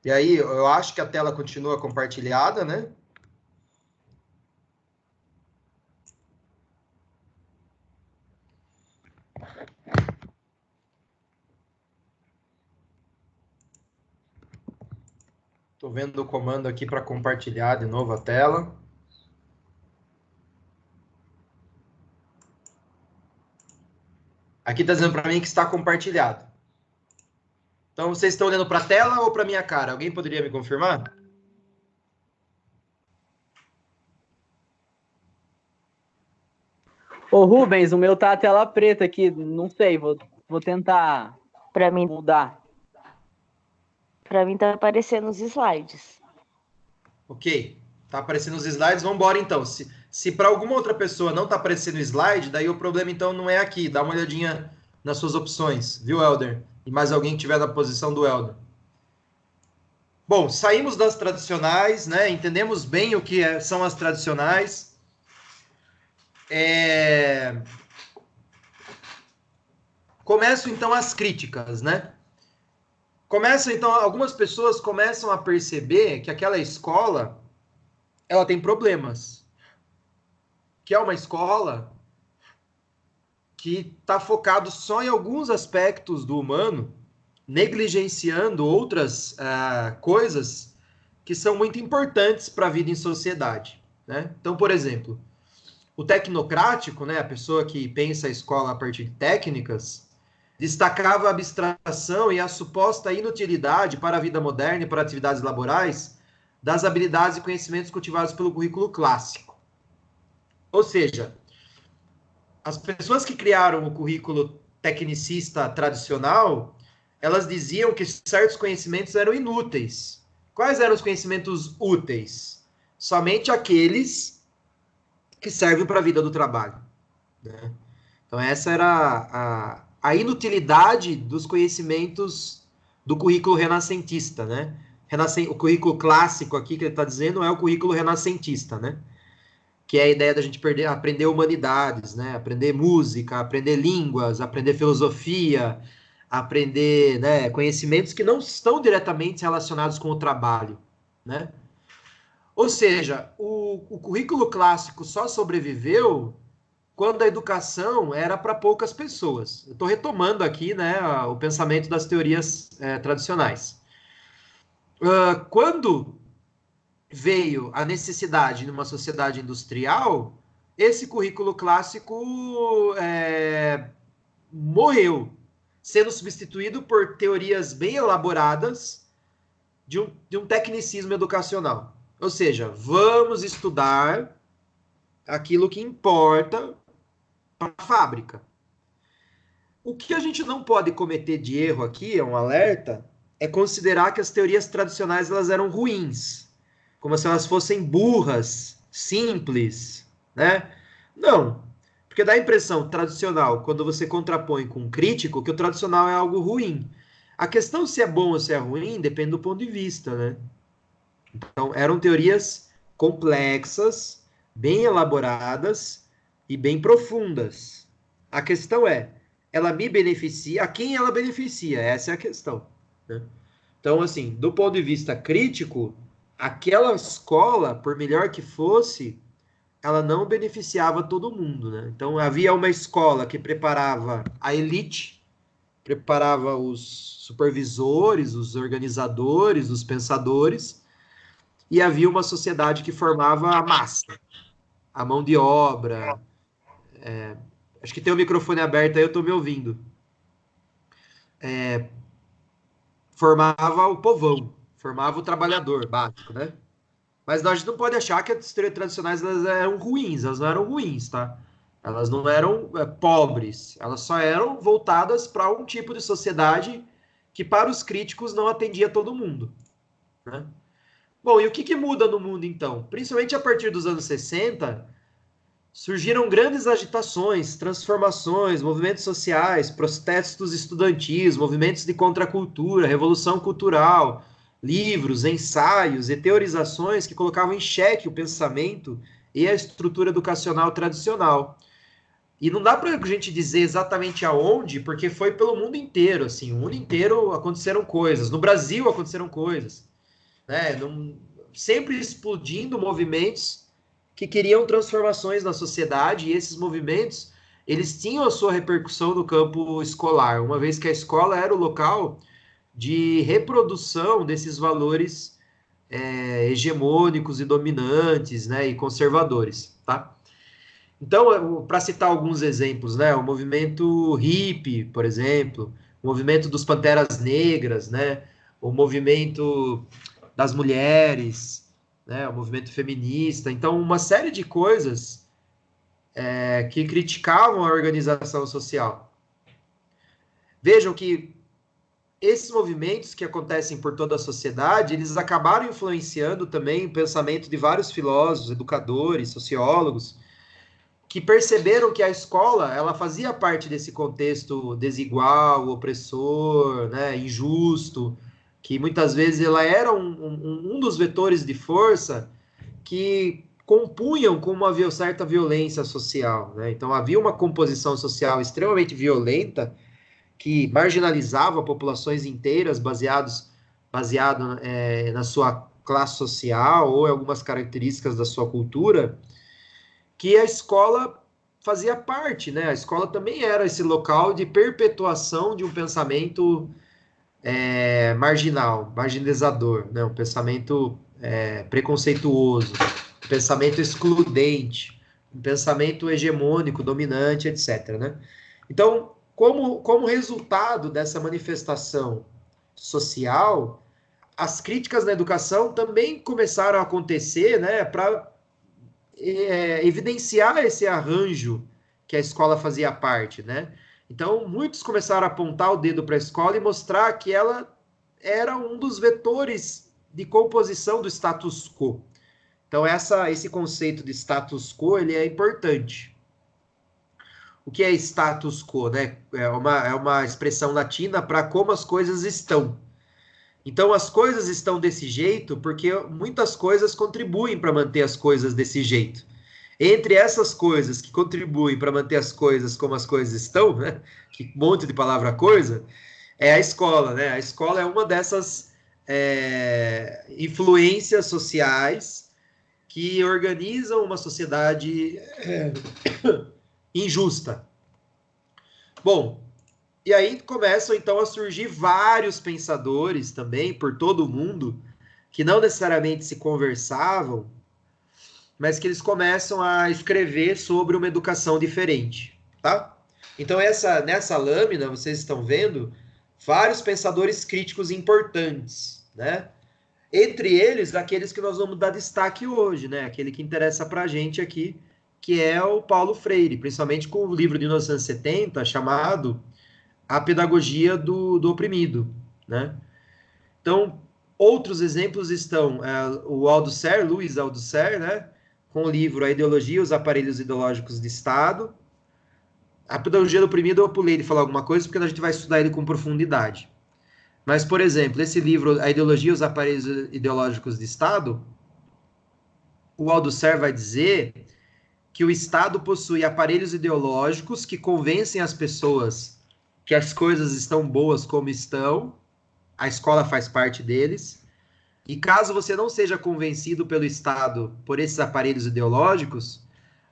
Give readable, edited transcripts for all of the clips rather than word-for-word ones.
E aí, eu acho que a tela continua compartilhada, né? Estou vendo o comando aqui para compartilhar de novo a tela. Aqui está dizendo para mim que está compartilhado. Então, vocês estão olhando para a tela ou para minha cara? Alguém poderia me confirmar? Ô Rubens, o meu tá a tela preta aqui, não sei, vou tentar Para mim, mudar. tá aparecendo os slides. Ok, tá aparecendo os slides, vamos embora então. Se para alguma outra pessoa não tá aparecendo o slide, daí o problema então não é aqui. Dá uma olhadinha nas suas opções, viu, Helder? E mais alguém que estiver na posição do Helder. Bom, saímos das tradicionais, né? Entendemos bem o que são as tradicionais. Começam então as críticas, né? Algumas pessoas começam a perceber que aquela escola, ela tem problemas. Que é uma escola que está focado só em alguns aspectos do humano, negligenciando outras coisas que são muito importantes para a vida em sociedade, né? Então, por exemplo, o tecnocrático, né, a pessoa que pensa a escola a partir de técnicas, destacava a abstração e a suposta inutilidade para a vida moderna e para atividades laborais das habilidades e conhecimentos cultivados pelo currículo clássico. Ou seja, as pessoas que criaram o currículo tecnicista tradicional, elas diziam que certos conhecimentos eram inúteis. Quais eram os conhecimentos úteis? Somente aqueles que servem para a vida do trabalho, né? Então, essa era a inutilidade dos conhecimentos do currículo renascentista, né? O currículo clássico aqui que ele está dizendo é o currículo renascentista, né? Que é a ideia da gente aprender humanidades, né? Aprender música, aprender línguas, aprender filosofia, aprender, né, conhecimentos que não estão diretamente relacionados com o trabalho, né? Ou seja, o currículo clássico só sobreviveu quando a educação era para poucas pessoas. Eu estou retomando aqui, né, o pensamento das teorias tradicionais. Quando veio a necessidade numa sociedade industrial, esse currículo clássico morreu, sendo substituído por teorias bem elaboradas de um tecnicismo educacional. Ou seja, vamos estudar aquilo que importa para a fábrica. O que a gente não pode cometer de erro aqui, é um alerta, é considerar que as teorias tradicionais elas eram ruins, como se elas fossem burras, simples, né? Não, porque dá a impressão tradicional, quando você contrapõe com um crítico, que o tradicional é algo ruim. A questão se é bom ou se é ruim depende do ponto de vista, né? Então, eram teorias complexas, bem elaboradas e bem profundas. A questão é, ela me beneficia? A quem ela beneficia? Essa é a questão, né? Então, assim, do ponto de vista crítico, aquela escola, por melhor que fosse, ela não beneficiava todo mundo, né? Então, havia uma escola que preparava a elite, preparava os supervisores, os organizadores, os pensadores, e havia uma sociedade que formava a massa, a mão de obra. Acho que tem o microfone aberto aí, eu estou me ouvindo. Formava o povão, formava o trabalhador básico, né? Mas a gente não pode achar que as teorias tradicionais elas eram ruins, elas não eram ruins, tá? Elas não eram pobres, elas só eram voltadas para um tipo de sociedade que, para os críticos, não atendia todo mundo, né? Bom, e o que muda no mundo, então? Principalmente a partir dos anos 60, surgiram grandes agitações, transformações, movimentos sociais, protestos estudantis, movimentos de contracultura, revolução cultural, livros, ensaios e teorizações que colocavam em xeque o pensamento e a estrutura educacional tradicional. E não dá para a gente dizer exatamente aonde, porque foi pelo mundo inteiro, assim, o mundo inteiro aconteceram coisas. No Brasil aconteceram coisas. né? Sempre explodindo movimentos que queriam transformações na sociedade, e esses movimentos, eles tinham a sua repercussão no campo escolar, uma vez que a escola era o local de reprodução desses valores hegemônicos e dominantes, né, e conservadores, tá? Então, para citar alguns exemplos, né, o movimento hippie, por exemplo, o movimento dos Panteras Negras, né, o movimento das mulheres, né, o movimento feminista. Então, uma série de coisas que criticavam a organização social. Vejam que esses movimentos que acontecem por toda a sociedade, eles acabaram influenciando também o pensamento de vários filósofos, educadores, sociólogos, que perceberam que a escola, ela fazia parte desse contexto desigual, opressor, né, injusto, que muitas vezes ela era um dos vetores de força que compunham com uma certa violência social, né? Então havia uma composição social extremamente violenta que marginalizava populações inteiras baseado na sua classe social ou em algumas características da sua cultura, que a escola fazia parte, né? A escola também era esse local de perpetuação de um pensamento marginalizador, né? Um pensamento preconceituoso, um pensamento excludente, um pensamento hegemônico, dominante, etc., né? Então, como resultado dessa manifestação social, as críticas na educação também começaram a acontecer, né, para evidenciar esse arranjo que a escola fazia parte, né? Então, muitos começaram a apontar o dedo para a escola e mostrar que ela era um dos vetores de composição do status quo. Então, esse conceito de status quo, ele é importante. O que é status quo, né? É uma expressão latina para como as coisas estão. Então, as coisas estão desse jeito porque muitas coisas contribuem para manter as coisas desse jeito. Entre essas coisas que contribuem para manter as coisas como as coisas estão, né? Que monte de palavra coisa, é a escola, né? A escola é uma dessas influências sociais que organizam uma sociedade injusta. Bom, e aí começam então a surgir vários pensadores também por todo o mundo que não necessariamente se conversavam, mas que eles começam a escrever sobre uma educação diferente, tá? Então nessa lâmina vocês estão vendo vários pensadores críticos importantes, né? Entre eles, aqueles que nós vamos dar destaque hoje, né? Aquele que interessa para a gente aqui, que é o Paulo Freire, principalmente com o livro de 1970 chamado A Pedagogia do Oprimido, né? Então, outros exemplos estão o Althusser, Luiz Althusser, né? Com o livro A Ideologia e os Aparelhos Ideológicos de Estado. A Pedagogia do Oprimido eu pulei de falar alguma coisa, porque a gente vai estudar ele com profundidade. Mas, por exemplo, esse livro, A Ideologia e os Aparelhos Ideológicos de Estado, o Althusser vai dizer que o Estado possui aparelhos ideológicos que convencem as pessoas que as coisas estão boas como estão, a escola faz parte deles, e caso você não seja convencido pelo Estado por esses aparelhos ideológicos,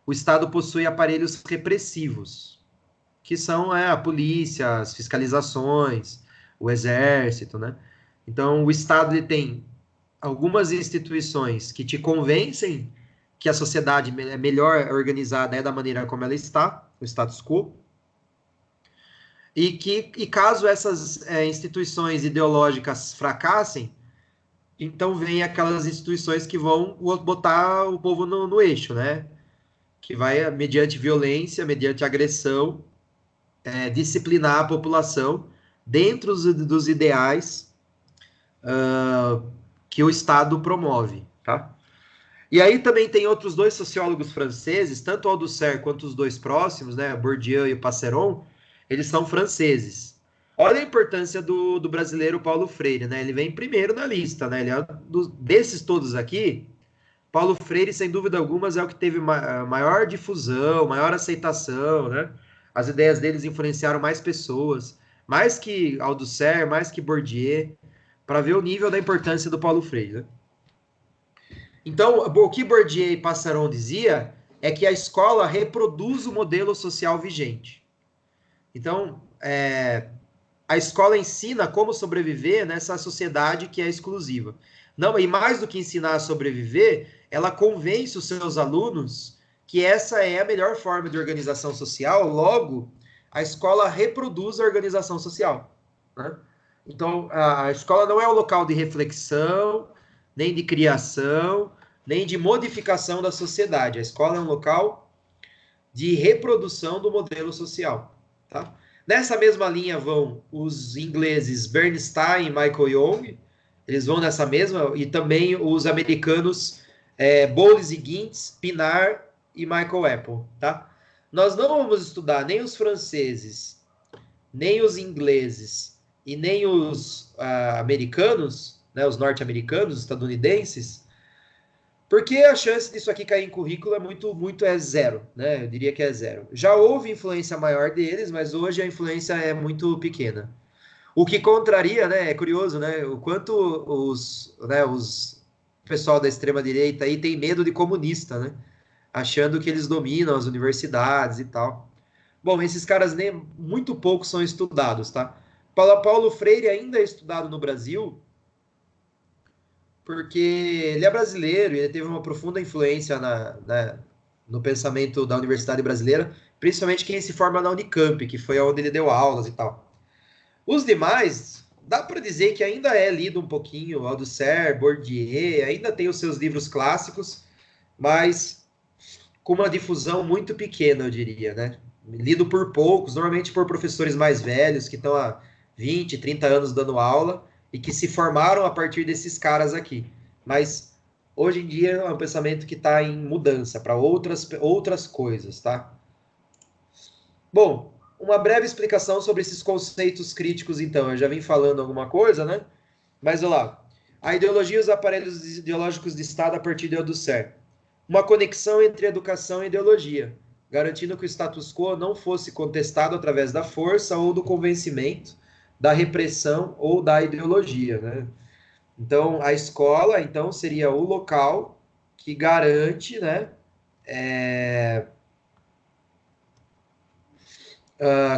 o Estado possui aparelhos repressivos, que são a polícia, as fiscalizações, o exército, né? Então, o Estado ele tem algumas instituições que te convencem que a sociedade é melhor organizada da maneira como ela está, o status quo, e caso essas instituições ideológicas fracassem, então vem aquelas instituições que vão botar o povo no eixo, né? Que vai, mediante violência, mediante agressão, disciplinar a população dentro dos ideais que o Estado promove, tá? E aí também tem outros dois sociólogos franceses, tanto o Althusser quanto os dois próximos, né, Bourdieu e o Passeron, eles são franceses. Olha a importância do brasileiro Paulo Freire, né? Ele vem primeiro na lista, né? Ele desses todos aqui, Paulo Freire, sem dúvida alguma, é o que teve maior difusão, maior aceitação, né? As ideias deles influenciaram mais pessoas, mais que Althusser, mais que Bourdieu, para ver o nível da importância do Paulo Freire, né? Então, o que Bourdieu e Passeron dizia é que a escola reproduz o modelo social vigente. Então, a escola ensina como sobreviver nessa sociedade que é exclusiva. Não, e mais do que ensinar a sobreviver, ela convence os seus alunos que essa é a melhor forma de organização social, logo, a escola reproduz a organização social, né? Então, a escola não é um local de reflexão, nem de criação, nem de modificação da sociedade. A escola é um local de reprodução do modelo social, tá? Nessa mesma linha vão os ingleses Bernstein e Michael Young, eles vão nessa mesma, e também os americanos Bowles e Gintz, Pinar e Michael Apple, tá? Nós não vamos estudar nem os franceses, nem os ingleses e nem os americanos, né, os norte-americanos, estadunidenses, porque a chance disso aqui cair em currículo é muito zero, né? Eu diria que é zero. Já houve influência maior deles, mas hoje a influência é muito pequena. O que contraria, né? É curioso, né? O quanto os pessoal da extrema direita aí tem medo de comunista, né? Achando que eles dominam as universidades e tal. Bom, esses caras nem muito pouco são estudados, tá? Paulo Freire ainda é estudado no Brasil, porque ele é brasileiro e ele teve uma profunda influência no pensamento da universidade brasileira, principalmente quem se forma na Unicamp, que foi onde ele deu aulas e tal. Os demais, dá para dizer que ainda é lido um pouquinho, Althusser, Bourdieu, ainda tem os seus livros clássicos, mas com uma difusão muito pequena, eu diria, né? Lido por poucos, normalmente por professores mais velhos, que estão há 20, 30 anos dando aula, e que se formaram a partir desses caras aqui. Mas hoje em dia é um pensamento que está em mudança para outras coisas, tá? Bom, uma breve explicação sobre esses conceitos críticos, então. Eu já vim falando alguma coisa, né? Mas olha lá. A ideologia e os aparelhos ideológicos de Estado a partir de Althusser. Uma conexão entre educação e ideologia, garantindo que o status quo não fosse contestado através da força ou do convencimento, da repressão ou da ideologia, né? Então, a escola, então, seria o local que garante, né,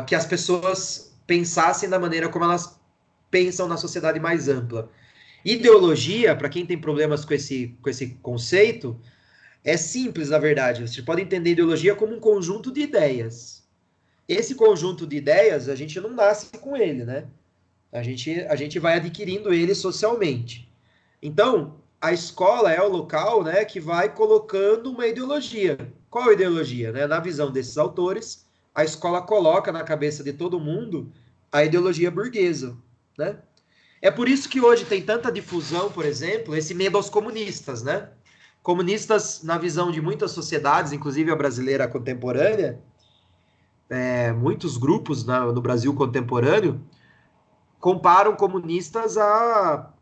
que as pessoas pensassem da maneira como elas pensam na sociedade mais ampla. Ideologia, para quem tem problemas com esse conceito, é simples, na verdade. Você pode entender ideologia como um conjunto de ideias. Esse conjunto de ideias, a gente não nasce com ele, né? A gente vai adquirindo ele socialmente. Então, a escola é o local, né, que vai colocando uma ideologia. Qual ideologia? Né? Na visão desses autores, a escola coloca na cabeça de todo mundo a ideologia burguesa, né? É por isso que hoje tem tanta difusão, por exemplo, esse medo aos comunistas, né? Comunistas, na visão de muitas sociedades, inclusive a brasileira contemporânea, muitos grupos no Brasil contemporâneo, comparam comunistas a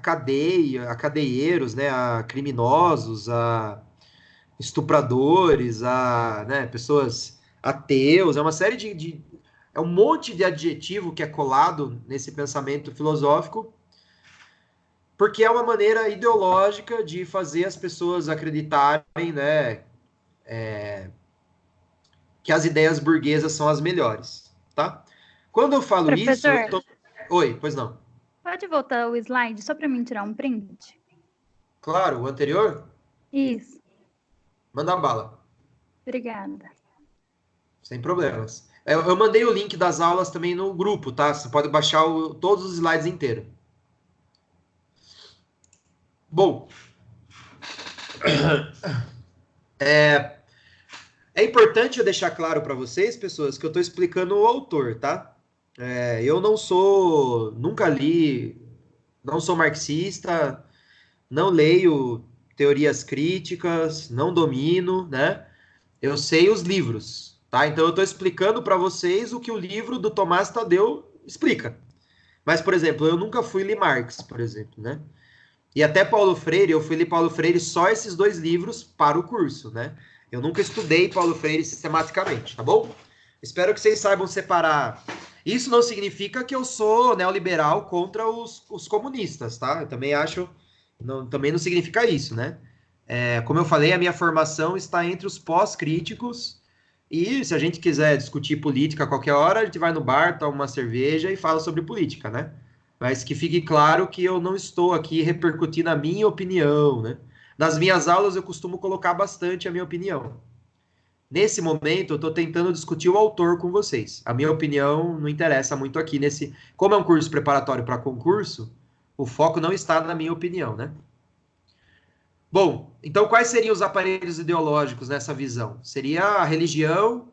cadeieiros, né, a criminosos, a estupradores, a, né, pessoas ateus, é uma série é um monte de adjetivo que é colado nesse pensamento filosófico, porque é uma maneira ideológica de fazer as pessoas acreditarem, né, que as ideias burguesas são as melhores, tá? Quando eu falo Professor, isso... Oi, pois não. Pode voltar o slide só para mim tirar um print? Claro, o anterior? Isso. Manda bala. Obrigada. Sem problemas. Eu mandei o link das aulas também no grupo, tá? Você pode baixar todos os slides inteiros. Bom, é importante eu deixar claro para vocês, pessoas, que eu estou explicando o autor, tá? Eu nunca li, não sou marxista, não leio teorias críticas, não domino, né? Eu sei os livros, tá? Então eu estou explicando para vocês o que o livro do Tomás Tadeu explica. Mas, por exemplo, eu nunca fui ler Marx, por exemplo, né? E até Paulo Freire, eu fui ler Paulo Freire só esses 2 livros para o curso, né? Eu nunca estudei Paulo Freire sistematicamente, tá bom? Espero que vocês saibam separar. Isso não significa que eu sou neoliberal contra os comunistas, tá? Eu também acho, também não significa isso, né? Como eu falei, a minha formação está entre os pós-críticos e se a gente quiser discutir política a qualquer hora, a gente vai no bar, toma uma cerveja e fala sobre política, né? Mas que fique claro que eu não estou aqui repercutindo a minha opinião, né? Nas minhas aulas eu costumo colocar bastante a minha opinião. Nesse momento, eu estou tentando discutir o autor com vocês. A minha opinião não interessa muito aqui nesse. Como é um curso preparatório para concurso, o foco não está na minha opinião, né? Bom, então quais seriam os aparelhos ideológicos nessa visão? Seria a religião,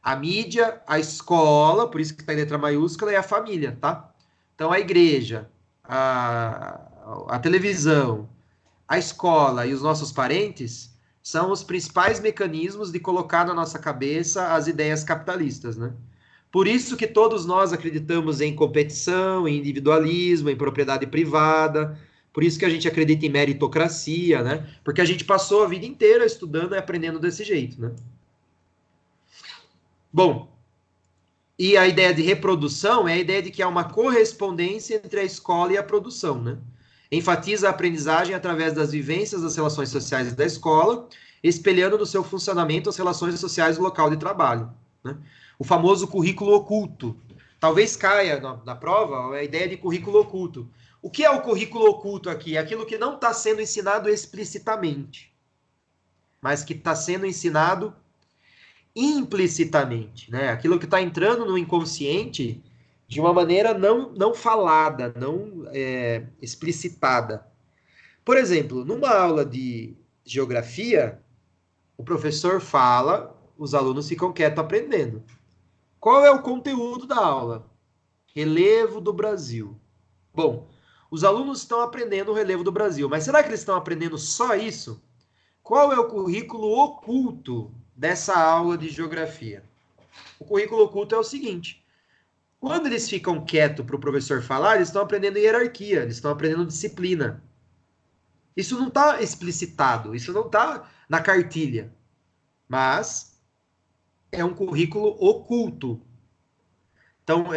a mídia, a escola, por isso que está em letra maiúscula, e a família, tá? Então a igreja, a televisão, a escola e os nossos parentes são os principais mecanismos de colocar na nossa cabeça as ideias capitalistas, né? Por isso que todos nós acreditamos em competição, em individualismo, em propriedade privada, por isso que a gente acredita em meritocracia, né? Porque a gente passou a vida inteira estudando e aprendendo desse jeito, né? Bom, e a ideia de reprodução é a ideia de que há uma correspondência entre a escola e a produção, né? Enfatiza a aprendizagem através das vivências das relações sociais da escola, espelhando no seu funcionamento as relações sociais do local de trabalho, né? O famoso currículo oculto. Talvez caia na prova a ideia de currículo oculto. O que é o currículo oculto aqui? É aquilo que não está sendo ensinado explicitamente, mas que está sendo ensinado implicitamente, né? Aquilo que está entrando no inconsciente de uma maneira não falada, não explicitada. Por exemplo, numa aula de geografia, o professor fala, os alunos ficam quietos aprendendo. Qual é o conteúdo da aula? Relevo do Brasil. Bom, os alunos estão aprendendo o relevo do Brasil, mas será que eles estão aprendendo só isso? Qual é o currículo oculto dessa aula de geografia? O currículo oculto é o seguinte: quando eles ficam quietos para o professor falar, eles estão aprendendo hierarquia, eles estão aprendendo disciplina. Isso não está explicitado, isso não está na cartilha, mas é um currículo oculto. Então,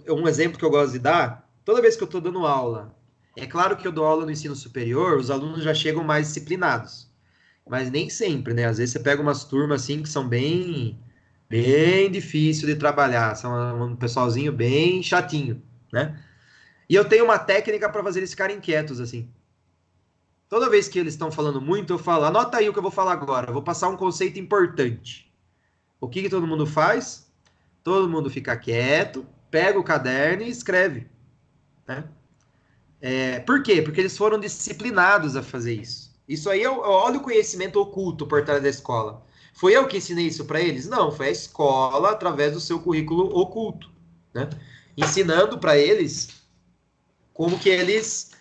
um exemplo que eu gosto de dar, toda vez que eu estou dando aula, é claro que eu dou aula no ensino superior, os alunos já chegam mais disciplinados, mas nem sempre, né? Às vezes você pega umas turmas assim que são bem difícil de trabalhar, são um pessoalzinho bem chatinho, né? E eu tenho uma técnica para fazer eles ficarem quietos, assim. Toda vez que eles estão falando muito, eu falo, anota aí o que eu vou falar agora, eu vou passar um conceito importante. O que todo mundo faz? Todo mundo fica quieto, pega o caderno e escreve, né? Por quê? Porque eles foram disciplinados a fazer isso. Isso aí, olha o conhecimento oculto por trás da escola. Foi eu que ensinei isso para eles? Não, foi a escola através do seu currículo oculto, né? Ensinando para eles como que eles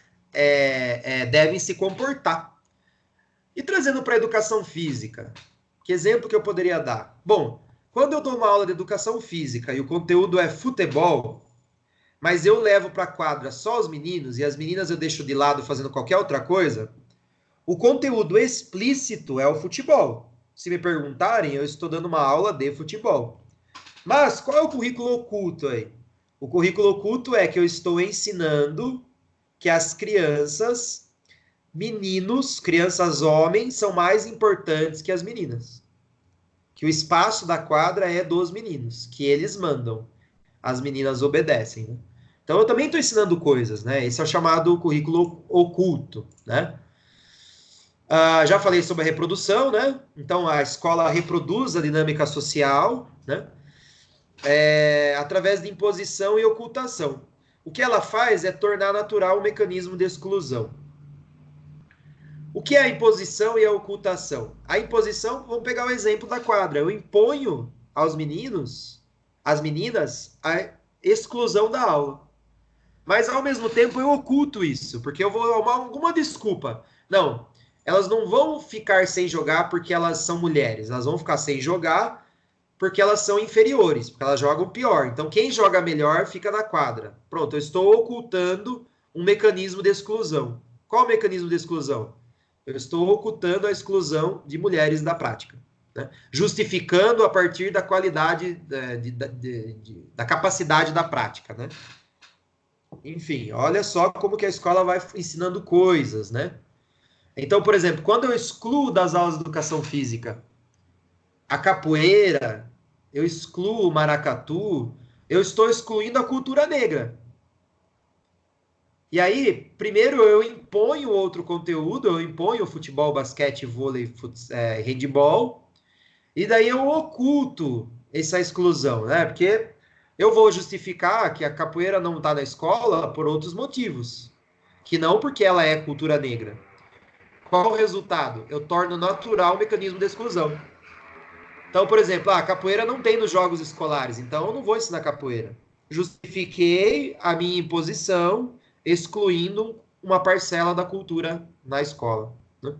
devem se comportar. E trazendo para a educação física, que exemplo que eu poderia dar? Bom, quando eu dou uma aula de educação física e o conteúdo é futebol, mas eu levo para a quadra só os meninos e as meninas eu deixo de lado fazendo qualquer outra coisa, o conteúdo explícito é o futebol. Se me perguntarem, eu estou dando uma aula de futebol. Mas qual é o currículo oculto aí? O currículo oculto é que eu estou ensinando que as crianças, meninos, crianças homens, são mais importantes que as meninas. Que o espaço da quadra é dos meninos, que eles mandam. As meninas obedecem, né? Então eu também estou ensinando coisas, né? Esse é o chamado currículo oculto, né? Já falei sobre a reprodução, né? Então a escola reproduz a dinâmica social, né? Através de imposição e ocultação. O que ela faz é tornar natural o mecanismo de exclusão. O que é a imposição e a ocultação? A imposição, vamos pegar o exemplo da quadra. Eu imponho aos meninos, às meninas, a exclusão da aula. Mas, ao mesmo tempo, eu oculto isso, porque eu vou arrumar alguma desculpa. Não, elas não vão ficar sem jogar porque elas são mulheres. Elas vão ficar sem jogar porque elas são inferiores, porque elas jogam pior. Então, quem joga melhor fica na quadra. Pronto, eu estou ocultando um mecanismo de exclusão. Qual o mecanismo de exclusão? Eu estou ocultando a exclusão de mulheres da prática, né? Justificando a partir da qualidade, da capacidade da prática, né? Enfim, olha só como que a escola vai ensinando coisas, né? Então, por exemplo, quando eu excluo das aulas de educação física a capoeira, eu excluo o maracatu, eu estou excluindo a cultura negra. E aí, primeiro eu imponho outro conteúdo, eu imponho futebol, basquete, vôlei, handball, e daí eu oculto essa exclusão, né? Porque eu vou justificar que a capoeira não está na escola por outros motivos, que não porque ela é cultura negra. Qual o resultado? Eu torno natural o mecanismo de exclusão. Então, por exemplo, a capoeira não tem nos jogos escolares, então eu não vou ensinar capoeira. Justifiquei a minha imposição, excluindo uma parcela da cultura na escola, né?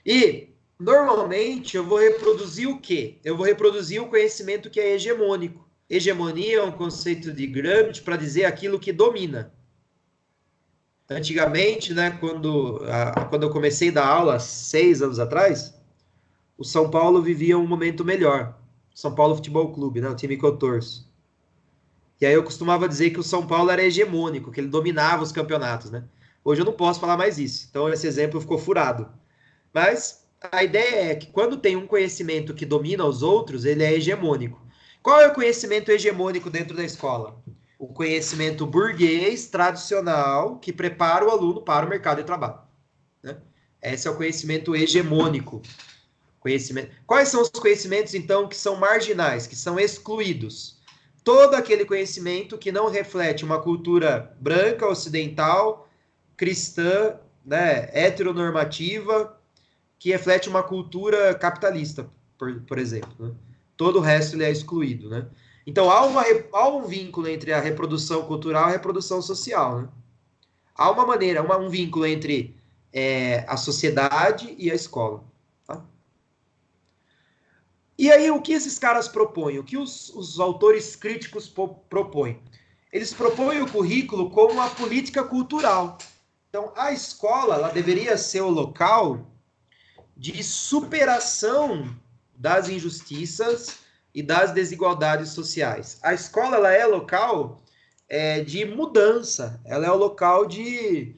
E, normalmente, eu vou reproduzir o quê? Eu vou reproduzir o conhecimento que é hegemônico. Hegemonia é um conceito de Gramsci para dizer aquilo que domina. Antigamente, né, quando eu comecei a dar aula, 6 anos atrás, o São Paulo vivia um momento melhor. São Paulo Futebol Clube, né, o time que eu torço. E aí eu costumava dizer que o São Paulo era hegemônico, que ele dominava os campeonatos, né? Hoje eu não posso falar mais isso. Então esse exemplo ficou furado. Mas a ideia é que quando tem um conhecimento que domina os outros, ele é hegemônico. Qual é o conhecimento hegemônico dentro da escola? O conhecimento burguês, tradicional, que prepara o aluno para o mercado de trabalho, né? Esse é o conhecimento hegemônico. Quais são os conhecimentos, então, que são marginais, que são excluídos? Todo aquele conhecimento que não reflete uma cultura branca, ocidental, cristã, né, heteronormativa, que reflete uma cultura capitalista, por exemplo, né? Todo o resto ele é excluído, né? Então, há um vínculo entre a reprodução cultural e a reprodução social, né? Há uma maneira, um vínculo entre a sociedade e a escola, tá? E aí, o que esses caras propõem? O que os autores críticos propõem? Eles propõem o currículo como uma política cultural. Então, a escola ela deveria ser o local de superação das injustiças e das desigualdades sociais. A escola ela é local de mudança, ela é o local de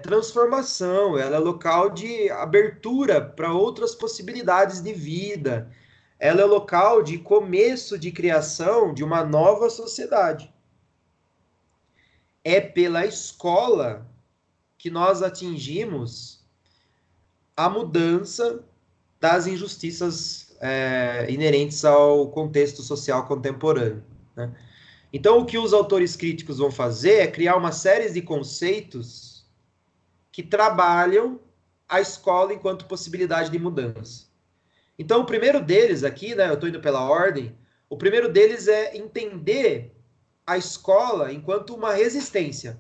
transformação, ela é local de abertura para outras possibilidades de vida, ela é local de começo de criação de uma nova sociedade. É pela escola que nós atingimos a mudança das injustiças inerentes ao contexto social contemporâneo, né? Então, o que os autores críticos vão fazer é criar uma série de conceitos que trabalham a escola enquanto possibilidade de mudança. Então, o primeiro deles aqui, né, eu estou indo pela ordem, o primeiro deles é entender a escola enquanto uma resistência,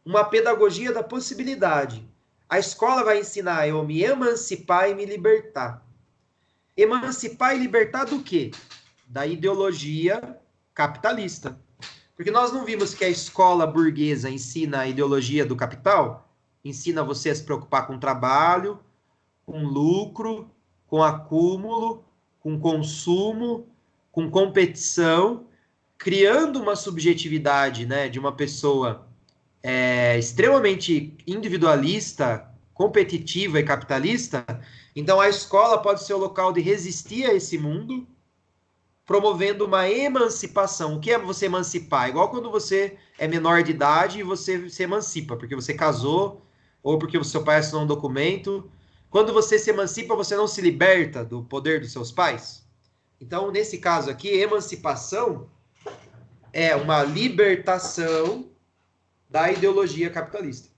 uma pedagogia da possibilidade. A escola vai ensinar eu me emancipar e me libertar. Emancipar e libertar do quê? Da ideologia capitalista. Porque nós não vimos que a escola burguesa ensina a ideologia do capital? Ensina você a se preocupar com trabalho, com lucro, com acúmulo, com consumo, com competição, criando uma subjetividade, né, de uma pessoa extremamente individualista, competitiva e capitalista. Então a escola pode ser o local de resistir a esse mundo, promovendo uma emancipação. O que é você emancipar? Igual quando você é menor de idade e você se emancipa, porque você casou, ou porque o seu pai assinou um documento. Quando você se emancipa, você não se liberta do poder dos seus pais? Então, nesse caso aqui, emancipação é uma libertação da ideologia capitalista,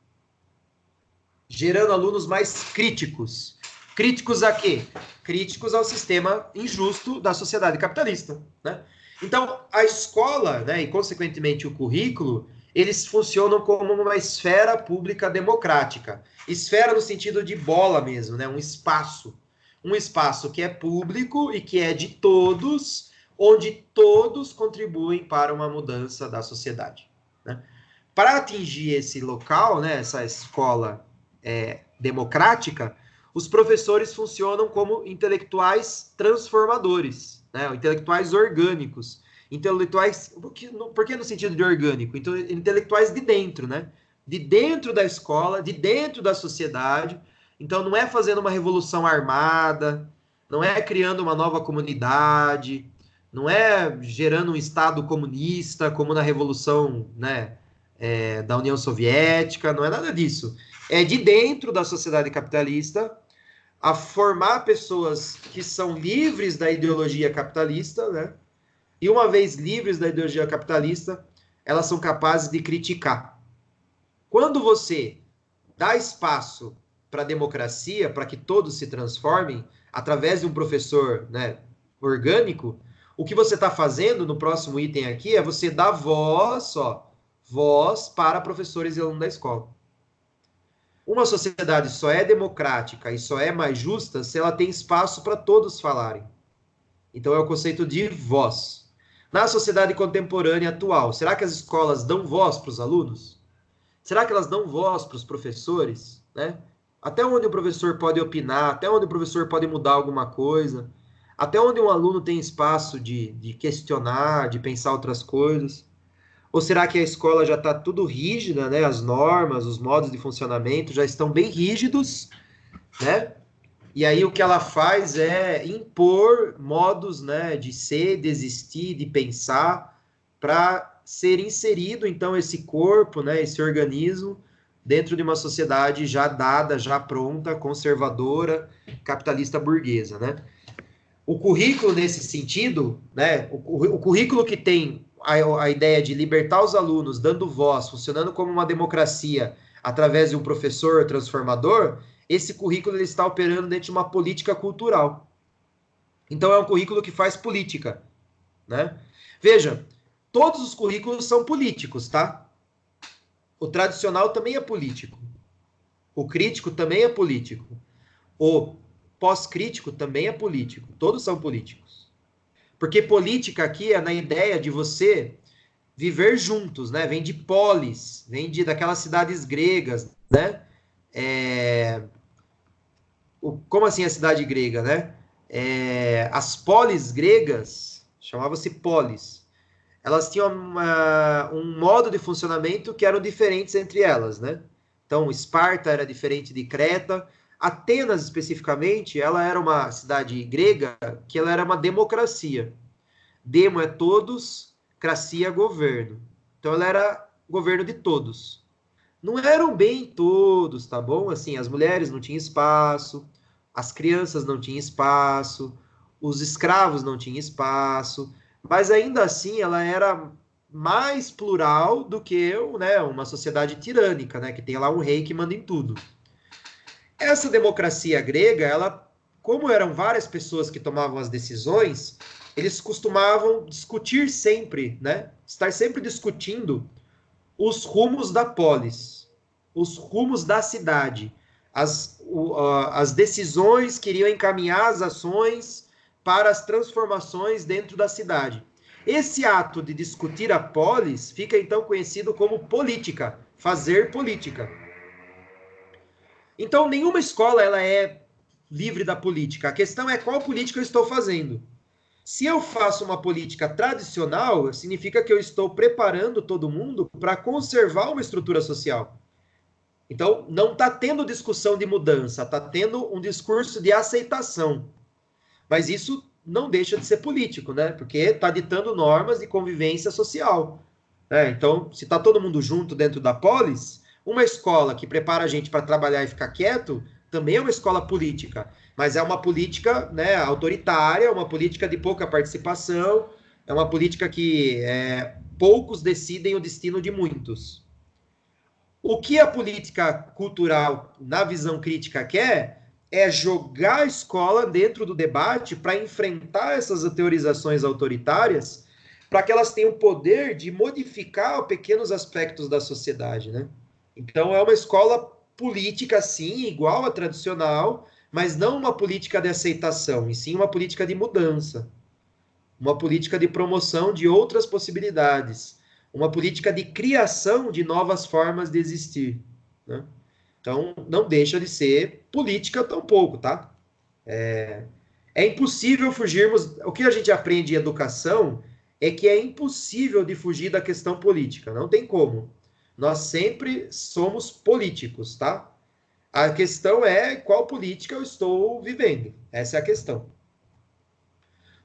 gerando alunos mais críticos. Críticos a quê? Críticos ao sistema injusto da sociedade capitalista, né? Então, a escola, né, e consequentemente o currículo, eles funcionam como uma esfera pública democrática. Esfera no sentido de bola mesmo, né? Um espaço que é público e que é de todos, onde todos contribuem para uma mudança da sociedade, né? Para atingir esse local, né, essa escola democrática, os professores funcionam como intelectuais transformadores, né? Intelectuais orgânicos. Intelectuais, por que no sentido de orgânico? Então, intelectuais de dentro, né? De dentro da escola, de dentro da sociedade. Então, não é fazendo uma revolução armada, não é criando uma nova comunidade, não é gerando um Estado comunista, como na Revolução, né, da União Soviética, não é nada disso. É de dentro da sociedade capitalista a formar pessoas que são livres da ideologia capitalista, né? E uma vez livres da ideologia capitalista, elas são capazes de criticar. Quando você dá espaço para a democracia, para que todos se transformem, através de um professor, né, orgânico, o que você está fazendo no próximo item aqui é você dar voz para professores e alunos da escola. Uma sociedade só é democrática e só é mais justa se ela tem espaço para todos falarem. Então é o conceito de voz. Na sociedade contemporânea atual, será que as escolas dão voz para os alunos? Será que elas dão voz para os professores? Né? Até onde o professor pode opinar? Até onde o professor pode mudar alguma coisa? Até onde um aluno tem espaço de questionar, de pensar outras coisas? Ou será que a escola já está tudo rígida, né? As normas, os modos de funcionamento já estão bem rígidos, né? E aí o que ela faz é impor modos, né, de ser, de existir, de pensar, para ser inserido, então, esse corpo, né, esse organismo, dentro de uma sociedade já dada, já pronta, conservadora, capitalista burguesa, né? O currículo, nesse sentido, né, o currículo que tem a ideia de libertar os alunos, dando voz, funcionando como uma democracia, através de um professor transformador, esse currículo ele está operando dentro de uma política cultural. Então, é um currículo que faz política, né? Veja, todos os currículos são políticos, tá? O tradicional também é político. O crítico também é político. O pós-crítico também é político. Todos são políticos. Porque política aqui é na ideia de você viver juntos, né? Vem de polis, vem daquelas cidades gregas, né? Como assim a cidade grega, né? As polis gregas, chamava-se polis, elas tinham um modo de funcionamento que eram diferentes entre elas, né? Então, Esparta era diferente de Creta. Atenas, especificamente, ela era uma cidade grega que ela era uma democracia. Demo é todos, cracia é governo. Então, ela era governo de todos. Não eram bem todos, tá bom? Assim, as mulheres não tinham espaço, as crianças não tinham espaço, os escravos não tinham espaço, mas ainda assim ela era mais plural do que, né, uma sociedade tirânica, né, que tem lá um rei que manda em tudo. Essa democracia grega, ela, como eram várias pessoas que tomavam as decisões, eles costumavam discutir sempre, né, estar sempre discutindo os rumos da polis, os rumos da cidade, as decisões que iriam encaminhar as ações para as transformações dentro da cidade. Esse ato de discutir a polis fica então conhecido como política, fazer política. Então, nenhuma escola ela é livre da política. A questão é qual política eu estou fazendo. Se eu faço uma política tradicional, significa que eu estou preparando todo mundo para conservar uma estrutura social. Então, não está tendo discussão de mudança, está tendo um discurso de aceitação. Mas isso não deixa de ser político, né? Porque está ditando normas de convivência social. Então, se está todo mundo junto dentro da polis, uma escola que prepara a gente para trabalhar e ficar quieto, também é uma escola política. Mas é uma política, né, autoritária, uma política de pouca participação, é uma política que poucos decidem o destino de muitos. O que a política cultural, na visão crítica, quer é jogar a escola dentro do debate para enfrentar essas teorizações autoritárias, para que elas tenham o poder de modificar pequenos aspectos da sociedade, né? Então, é uma escola política, sim, igual à tradicional, mas não uma política de aceitação, e sim uma política de mudança, uma política de promoção de outras possibilidades, uma política de criação de novas formas de existir, né? Então, não deixa de ser política tampouco, tá? É impossível fugirmos... O que a gente aprende em educação é que é impossível de fugir da questão política. Não tem como. Nós sempre somos políticos, tá? A questão é qual política eu estou vivendo. Essa é a questão.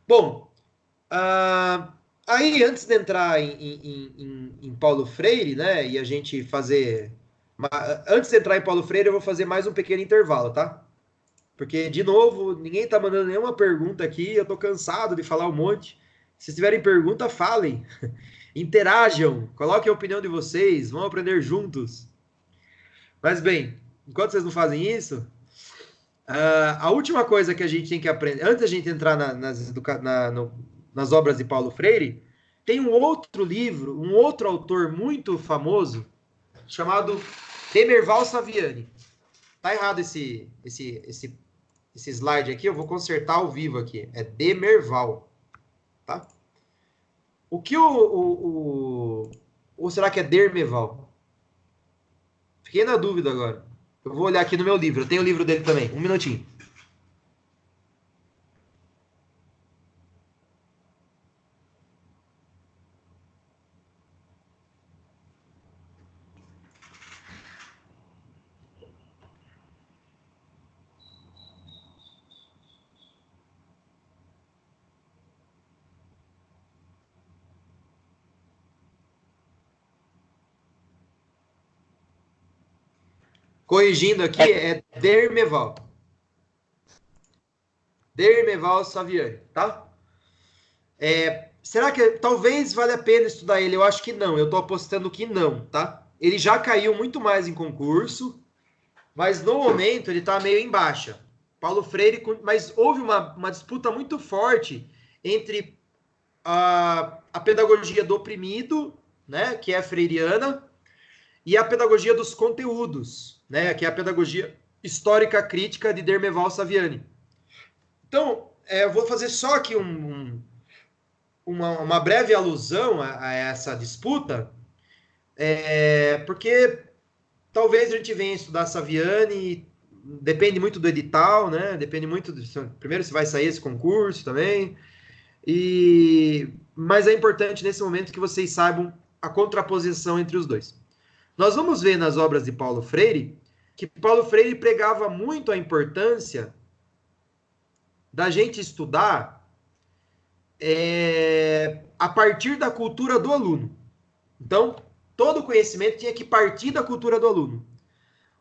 Bom, aí antes de entrar em Paulo Freire, né, e a gente fazer... Antes de entrar em Paulo Freire, eu vou fazer mais um pequeno intervalo, tá? Porque, de novo, ninguém tá mandando nenhuma pergunta aqui, eu tô cansado de falar um monte. Se tiverem pergunta, falem. Interajam, coloquem a opinião de vocês, vamos aprender juntos. Mas bem, enquanto vocês não fazem isso, a última coisa que a gente tem que aprender, antes da gente entrar nas obras de Paulo Freire, tem um outro livro, um outro autor muito famoso, chamado Demerval Saviani. Tá errado esse slide aqui, eu vou consertar ao vivo aqui. É Demerval, tá? O que ou será que é Dermeval? Fiquei na dúvida agora. Eu vou olhar aqui no meu livro. Eu tenho o livro dele também. Um minutinho. Corrigindo aqui, é Dermeval. Dermeval Saviani, tá? Será que talvez valha a pena estudar ele? Eu acho que não. Eu tô apostando que não, tá? Ele já caiu muito mais em concurso, mas no momento ele tá meio em baixa. Paulo Freire, mas houve uma disputa muito forte entre a pedagogia do oprimido, né, que é freiriana, e a pedagogia dos conteúdos, né, que é a pedagogia histórica crítica de Dermeval Saviani. Então, eu vou fazer só aqui uma breve alusão a essa disputa, porque talvez a gente venha estudar Saviani, depende muito do edital, né? Depende muito primeiro se vai sair esse concurso também. Mas é importante nesse momento que vocês saibam a contraposição entre os dois. Nós vamos ver nas obras de Paulo Freire que Paulo Freire pregava muito a importância da gente estudar a partir da cultura do aluno. Então, todo conhecimento tinha que partir da cultura do aluno.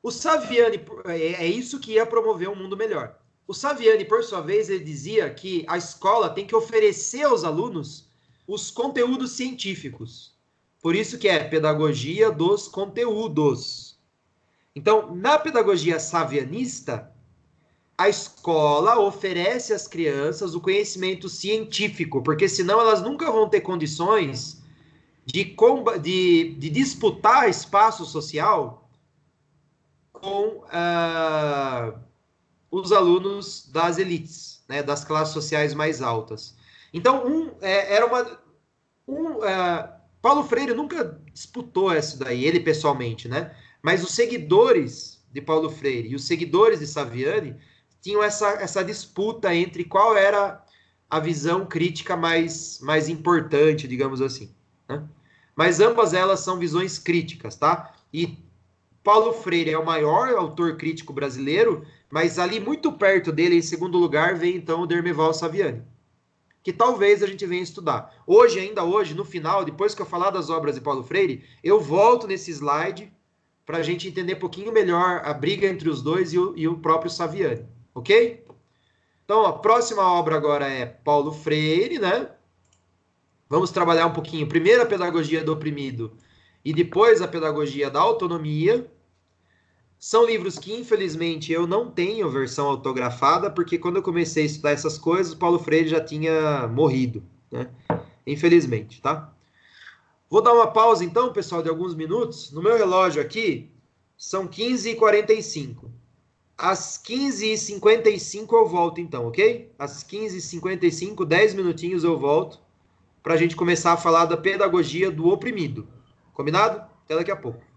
O Saviani, é isso que ia promover um mundo melhor. O Saviani, por sua vez, ele dizia que a escola tem que oferecer aos alunos os conteúdos científicos. Por isso que é pedagogia dos conteúdos. Então, na pedagogia savianista, a escola oferece às crianças o conhecimento científico, porque senão elas nunca vão ter condições de disputar espaço social com os alunos das elites, né, das classes sociais mais altas. Então, Paulo Freire nunca disputou isso daí, ele pessoalmente, né? Mas os seguidores de Paulo Freire e os seguidores de Saviani tinham essa disputa entre qual era a visão crítica mais importante, digamos assim, né? Mas ambas elas são visões críticas, tá? E Paulo Freire é o maior autor crítico brasileiro, mas ali muito perto dele, em segundo lugar, vem então o Dermeval Saviani, que talvez a gente venha estudar. Ainda hoje, no final, depois que eu falar das obras de Paulo Freire, eu volto nesse slide para a gente entender um pouquinho melhor a briga entre os dois e o próprio Saviani, ok? Então, a próxima obra agora é Paulo Freire, né? Vamos trabalhar um pouquinho, primeiro a pedagogia do oprimido e depois a pedagogia da autonomia. São livros que, infelizmente, eu não tenho versão autografada, porque quando eu comecei a estudar essas coisas, Paulo Freire já tinha morrido, né? Infelizmente, tá? Vou dar uma pausa, então, pessoal, de alguns minutos. No meu relógio aqui, são 15h45. Às 15h55 eu volto, então, ok? Às 15h55, 10 minutinhos eu volto, para a gente começar a falar da pedagogia do oprimido. Combinado? Até daqui a pouco.